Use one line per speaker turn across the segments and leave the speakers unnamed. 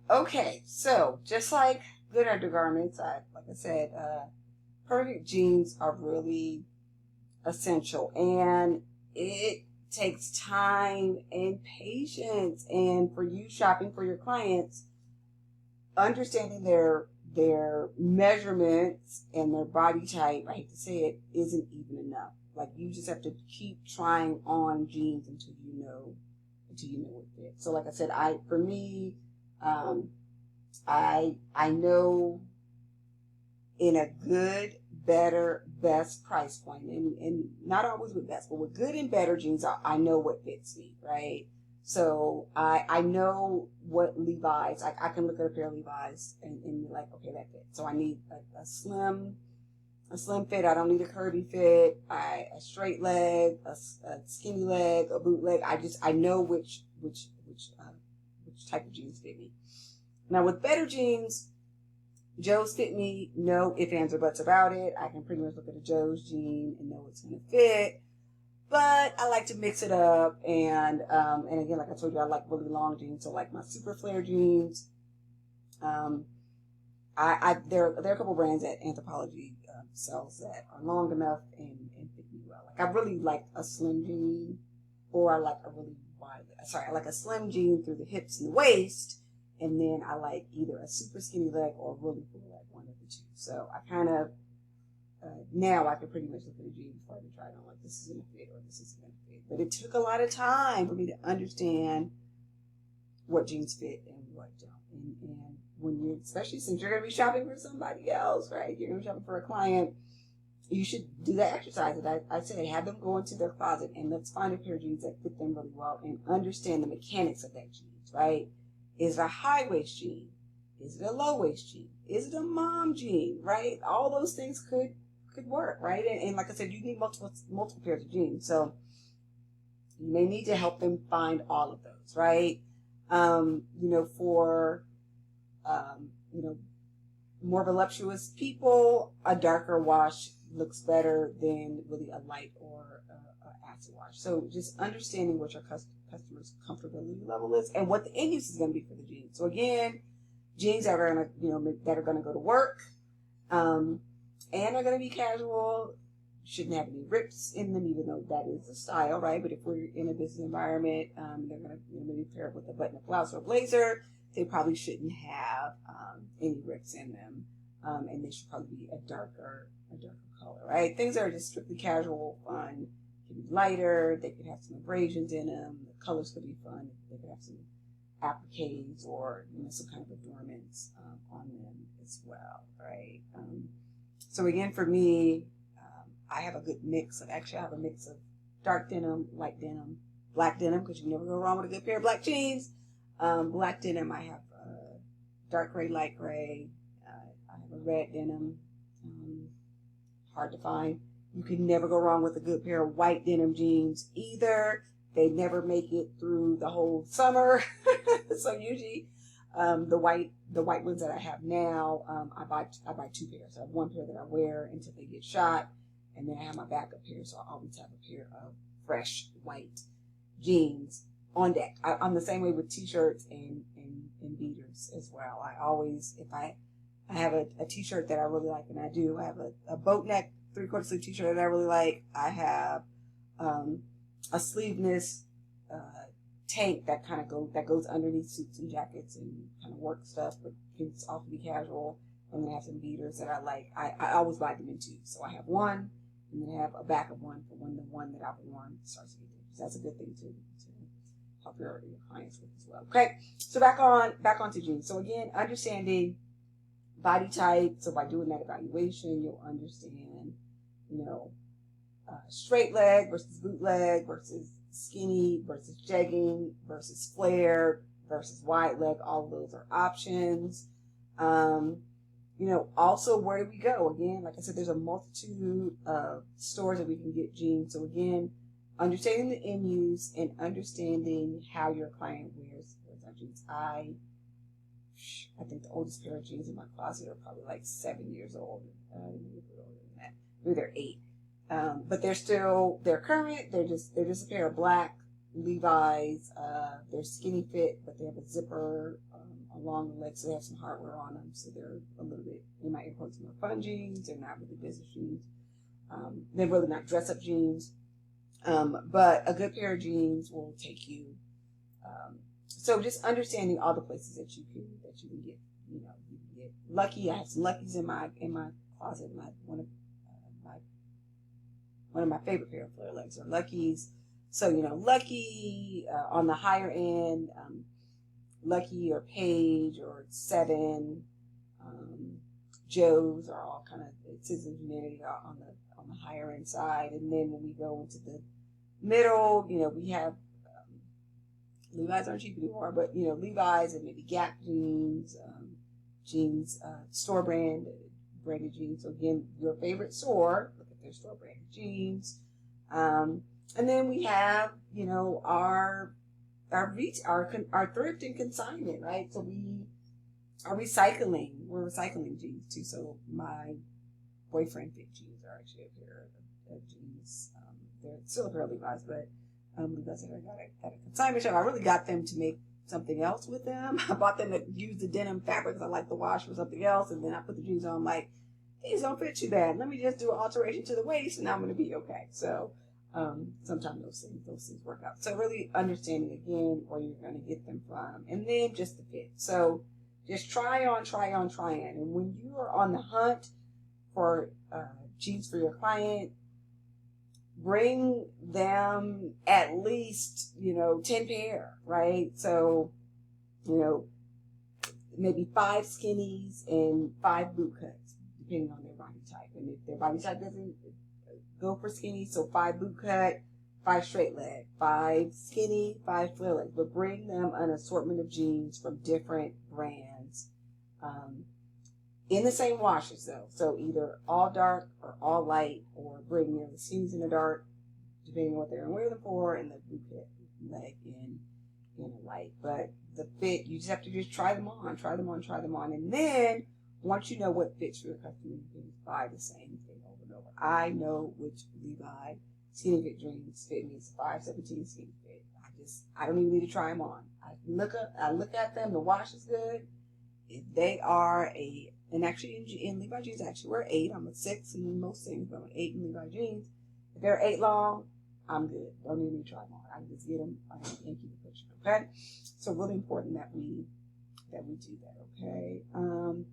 Okay, so just like good undergarments, like I said, perfect jeans are really essential, and it takes time and patience. And for you shopping for your clients, understanding their measurements and their body type, I hate to say it, isn't even enough. Like you just have to keep trying on jeans until you know what fits. So like I said, I for me, um, I know in a good, better, best price point, and not always with best, but with good and better jeans, I know what fits me, right? So I know what Levi's, I can look at a pair of Levi's and be like, okay, that fits. So I need a slim fit. I don't need a curvy fit. A straight leg, a skinny leg, a boot leg. I know which type of jeans fit me. Now with better jeans, Joe's fit me, no ifs, ands, or buts about it. I can pretty much look at a Joe's jean and know it's going to fit. But I like to mix it up, and again, like I told you, I like really long jeans. So like my super flare jeans. There are a couple brands that Anthropologie sells that are long enough and fit me well. Like I really like a slim jean, or I like a really wide. Sorry, I like a slim jean through the hips and the waist, and then I like either a super skinny leg or a really full leg, one of the two. So I kind of now I can pretty much look at a jean before I even try it on, like this is gonna fit or this isn't gonna fit. But it took a lot of time for me to understand what jeans fit and what don't. And when you, especially since you're gonna be shopping for somebody else, right? You're gonna be shopping for a client. You should do that exercise that I said. Have them go into their closet and let's find a pair of jeans that fit them really well and understand the mechanics of that jeans, right? Is it a high waist jean? Is it a low waist jean? Is it a mom jean? Right? All those things could work, right? And like I said, you need multiple pairs of jeans, so you may need to help them find all of those, right? For more voluptuous people, a darker wash looks better than really a light or a acid wash. So just understanding what your customer's comfortability level is and what the end use is going to be for the jeans. So again, jeans that are going to go to work, and are going to be casual. Shouldn't have any rips in them, even though that is a style, right? But if we're in a business environment, they're going to maybe pair it with a button-up blouse or a blazer. They probably shouldn't have any rips in them, and they should probably be a darker color, right? Things that are just strictly casual, fun, can be lighter. They could have some abrasions in them. The colors could be fun. They could have some appliques or some kind of adornments on them as well, right? So again, for me, I have a good mix of, actually I have a mix of dark denim, light denim, black denim, because you never go wrong with a good pair of black jeans. Black denim, I have dark gray, light gray. I have a red denim, hard to find. You can never go wrong with a good pair of white denim jeans either. They never make it through the whole summer. So usually the white ones that I have now, I buy two pairs. I have one pair that I wear until they get shot, and then I have my backup pair, so I always have a pair of fresh white jeans on deck. I'm the same way with t-shirts and beaters as well. I always, if I have a t-shirt that I really like, and I do, I have a boat neck 3/4 sleeve t-shirt that I really like. I have a sleeveless tank that goes underneath suits and jackets and kind of work stuff, but can also be casual. And then I have some beaters that I like. I always buy them in two. So I have one, and then I have a backup one for when the one that I've worn starts to get damaged. That's a good thing to help your clients with as well. Okay, so back onto jeans. So again, understanding body type. So by doing that evaluation, you'll understand, straight leg versus boot leg versus skinny versus jegging versus flare versus wide leg. All of those are options. Also, where do we go? Again, like I said, there's a multitude of stores that we can get jeans. So again, understanding the end use and understanding how your client wears our jeans. I think the oldest pair of jeans in my closet are probably like 7 years old. Maybe older than that. Maybe they're 8. But they're current. They're just a pair of black Levi's. They're skinny fit, but they have a zipper on along the legs. So they have some hardware on them, so they're a little bit, in my air quotes, more fun jeans. They're not really business jeans. They're really not dress up jeans. But a good pair of jeans will take you. So just understanding all the places that you can get, you can get lucky. I have some luckies in my closet. One of my favorite pair of flare legs are luckies. So lucky on the higher end, Lucky or Page or Seven, Joe's are all kind of Citizen Humanity on the higher end side. And then when we go into the middle, we have Levi's aren't cheap anymore, but Levi's and maybe Gap jeans, store branded jeans. So again, your favorite store, look at their store branded jeans. And then we have our thrift and consignment, right? So we are recycling. We're recycling jeans too. So my boyfriend fit jeans are actually a pair of jeans. They're still a pair of Levi's, but Levi's I got at a consignment shop. I really got them to make something else with them. I bought them to use the denim fabric because I like the wash for something else, and then I put the jeans on. I'm like, these don't fit too bad. Let me just do an alteration to the waist, and I'm going to be okay. So sometimes those things work out. So really understanding again where you're going to get them from, and then just the fit. So just try on. And when you are on the hunt for jeans for your client, bring them at least 10 pair, right? So maybe 5 skinnies and 5 boot cuts, depending on their body type. And if their body type doesn't go for skinny, so 5 boot cut, 5 straight leg, 5 skinny, 5 flare leg. But bring them an assortment of jeans from different brands, in the same washes though. So either all dark or all light, or bring the skinnies in the dark, depending on what they're going to wear them for, and the boot cut leg in a light. But the fit, you just have to just try them on. And then once you know what fits for your customer, you can buy the same thing over and over. I know which Levi skinny fit jeans fit me. It's 517 skinny fit. I don't even need to try them on. I look at them. The wash is good. If they are and actually in Levi jeans, I actually wear 8. I'm a 6 in most things, but I'm an 8 in Levi jeans. If they're 8 long, I'm good. Don't even need to try them on. I can just get them and keep the picture. Okay. So really important that we do that. Okay. And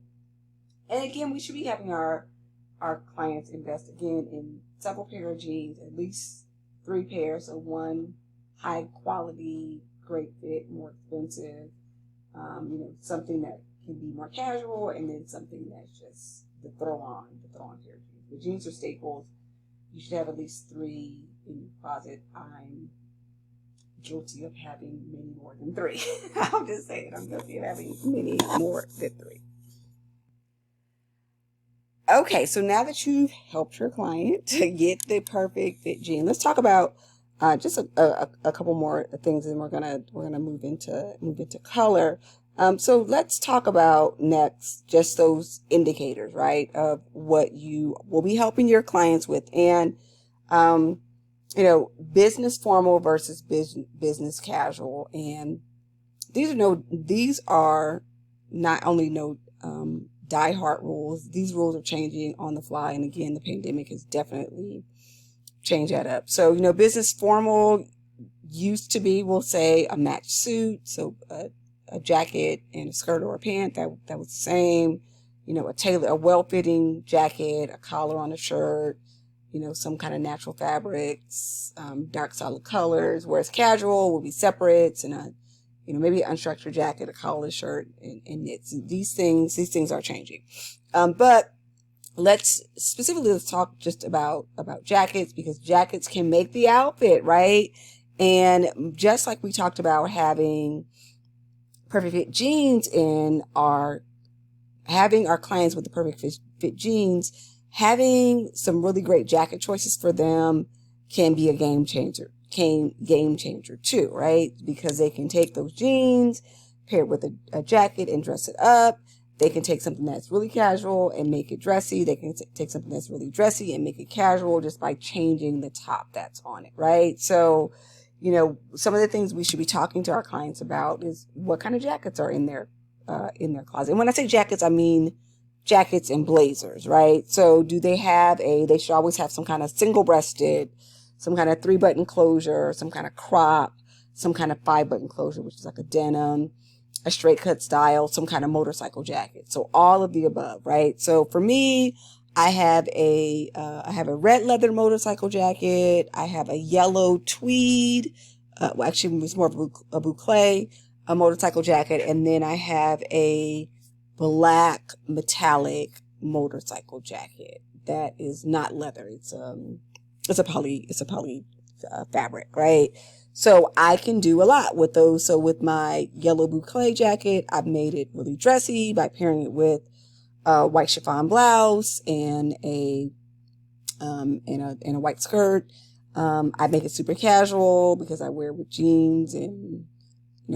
again, we should be having our clients invest again in several pair of jeans, at least 3 pairs. So 1 high quality, great fit, more expensive, something that can be more casual, and then something that's just the throw on pair of jeans. The jeans are staples. You should have at least 3 in your closet. I'm guilty of having many more than 3. I'll just say it. I'm guilty of having many more than 3. Okay, so now that you've helped your client to get the perfect fit jean, let's talk about just a couple more things, and we're gonna move into color. So let's talk about next just those indicators, right, of what you will be helping your clients with, and business formal versus business casual. And these are not only die-hard rules. These rules are changing on the fly, and again, the pandemic has definitely changed that up. So business formal used to be, we'll say, a matched suit, so a jacket and a skirt or a pant that was the same. A well-fitting jacket, a collar on a shirt, some kind of natural fabrics, dark solid colors. Whereas casual will be separates and maybe an unstructured jacket, a collar shirt, and knits. These things are changing. But let's talk just about jackets, because jackets can make the outfit, right? And just like we talked about having perfect fit jeans and having our clients with the perfect fit jeans, having some really great jacket choices for them can be a game changer too, right? Because they can take those jeans, pair it with a jacket and dress it up. They can take something that's really casual and make it dressy. They can take something that's really dressy and make it casual just by changing the top that's on it, right? So, some of the things we should be talking to our clients about is what kind of jackets are in their in their closet. And when I say jackets, I mean jackets and blazers, right? So do they have they should always have some kind of single-breasted, some kind of 3-button closure, some kind of crop, some kind of 5-button closure, which is like a denim, a straight cut style, some kind of motorcycle jacket. So all of the above, right? So for me, I have a red leather motorcycle jacket. I have a yellow tweed, well, actually it's more of a boucle, a motorcycle jacket. And then I have a black metallic motorcycle jacket that is not leather. It's a poly fabric, right? So I can do a lot with those. So with my yellow boucle jacket, I've made it really dressy by pairing it with a white chiffon blouse and a white skirt. I make it super casual because I wear it with jeans and,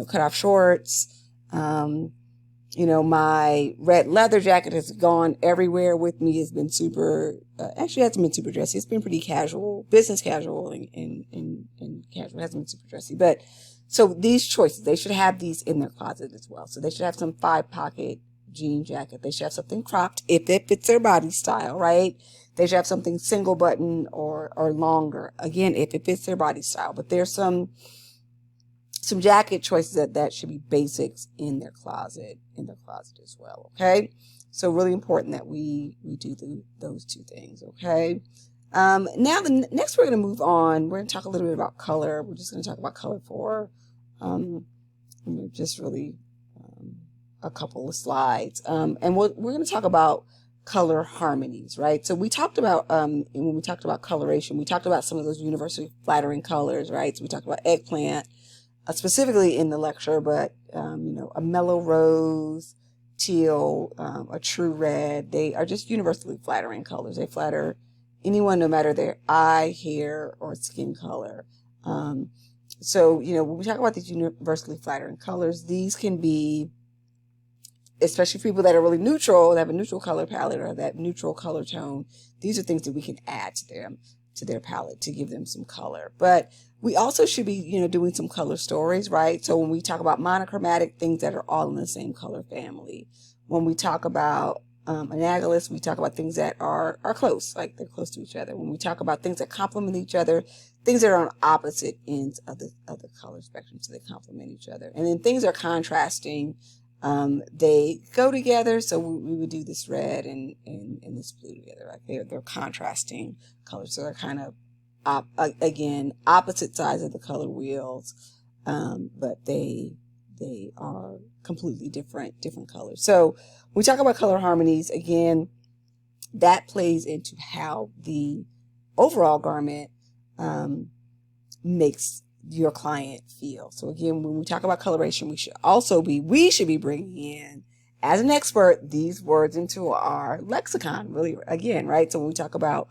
cut off shorts. My red leather jacket has gone everywhere with me. It's been super, actually hasn't been super dressy. It's been pretty casual, business casual and casual. It hasn't been super dressy. But so these choices, they should have these in their closet as well. So they should have some 5-pocket jean jacket. They should have something cropped if it fits their body style, right? They should have something single button or longer. Again, if it fits their body style. But there's some jacket choices that should be basics in their closet as well. Okay. So really important that we do those two things. Okay. Now next we're going to move on. We're going to talk a little bit about color. We're just going to talk about color for, just really, a couple of slides. And we're going to talk about color harmonies, right? So we talked about, when we talked about coloration, we talked about some of those universally flattering colors, right? So we talked about eggplant, specifically in the lecture, but, a mellow rose, teal, a true red, they are just universally flattering colors. They flatter anyone, no matter their eye, hair, or skin color. So, when we talk about these universally flattering colors, these can be, especially people that are really neutral, that have a neutral color palette or that neutral color tone, these are things that we can add to their palette to give them some color. But we also should be, doing some color stories, right? So when we talk about monochromatic, things that are all in the same color family. When we talk about analogous, we talk about things that are close, like they're close to each other. When we talk about things that complement each other, things that are on opposite ends of the color spectrum, so they complement each other. And then things are contrasting. They go together, so we would do this red and this blue together. Right? They're contrasting colors, so they're kind of again opposite sides of the color wheels, but they are completely different colors. So when we talk about color harmonies, again, that plays into how the overall garment makes your client feel. So again, when we talk about coloration, we should be bringing in, as an expert, these words into our lexicon, really, again, right? So when we talk about,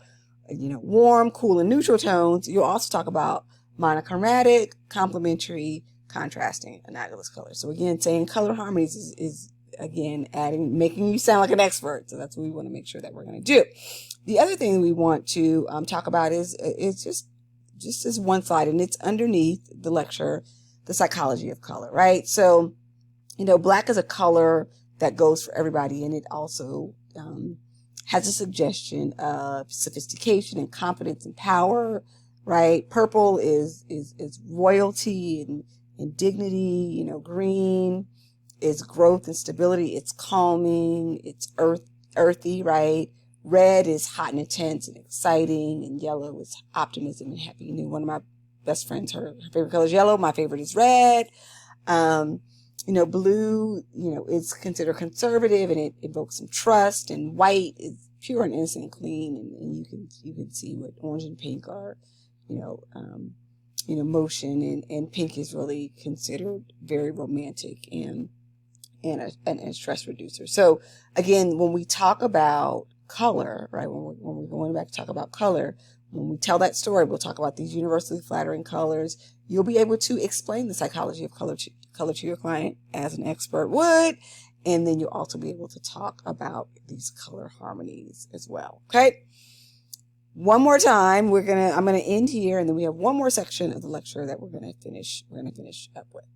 warm, cool, and neutral tones, you'll also talk about monochromatic, complementary, contrasting, analogous colors. So again, saying color harmonies is again, making you sound like an expert. So that's what we want to make sure that we're going to do. The other thing we want to talk about is just as one slide, and it's underneath the lecture, the psychology of color, right? So, black is a color that goes for everybody, and it also has a suggestion of sophistication and confidence and power, right? Purple is royalty and dignity. Green is growth and stability. It's calming. It's earthy, right? Red is hot and intense and exciting, and yellow is optimism and happy. One of my best friends, her favorite color is yellow. My favorite is red. Blue, is considered conservative and it evokes some trust, and white is pure and innocent and clean. And you can see what orange and pink are, motion, and pink is really considered very romantic and a stress reducer. So again, when we talk about color, right? When we're going back to talk about color, when we tell that story, we'll talk about these universally flattering colors. You'll be able to explain the psychology of color to your client as an expert would. And then you'll also be able to talk about these color harmonies as well. Okay. One more time, I'm going to end here, and then we have one more section of the lecture that we're going to finish up with.